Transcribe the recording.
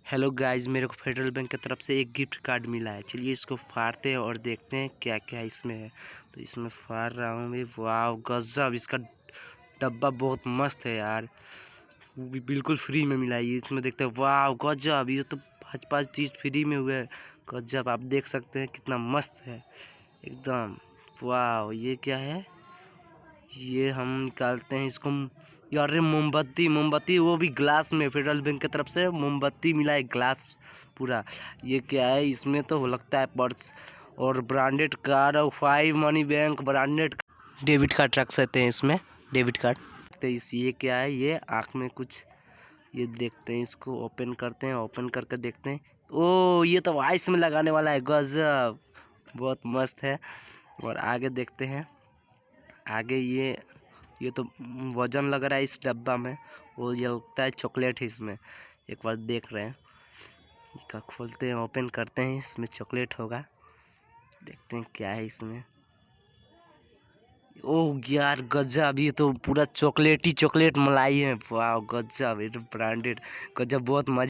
Hello guys, मेरे को federal bank की तरफ से एक गिफ्ट कार्ड मिला है। चलिए इसको फाड़ते हैं और देखते हैं क्या क्या इसमें है। तो इसमें फाड़ रहा हूँ मैं। वाह गजब, इसका डब्बा बहुत मस्त है यार। वो भी बिल्कुल फ्री में मिला है ये। इसमें देखते हैं, वाह गजब, ये तो पाँच पाँच चीज़ फ्री में हुए हैं। गजब, आप देख सकते हैं कितना मस्त है एकदम। वाह, ये क्या है? ये हम निकालते हैं इसको। यार रे, मोमबत्ती मोमबत्ती, वो भी ग्लास में। फेडरल बैंक की तरफ से मोमबत्ती मिला है, ग्लास पूरा। ये क्या है? इसमें तो लगता है पर्स और ब्रांडेड कार्ड और 5 money bank branded debit card रख सकते हैं इसमें। डेबिट कार्ड तो ये क्या है? ये आँख में कुछ, ये देखते हैं, इसको ओपन करते हैं। ओपन करके देखते हैं। ओ, ये तो आइस में लगाने वाला है। गजब, बहुत मस्त है। और आगे देखते हैं। आगे ये तो वजन लग रहा है इस डब्बा में। वो ये लगता है चॉकलेट है इसमें। एक बार देख रहे हैं, इसका खोलते हैं, ओपन करते हैं। इसमें चॉकलेट होगा। देखते हैं क्या है इसमें। ओह यार गजब, ये तो पूरा चॉकलेट ही चॉकलेट मलाई है। वाह गजब, ये तो ब्रांडेड। गजब, बहुत मजा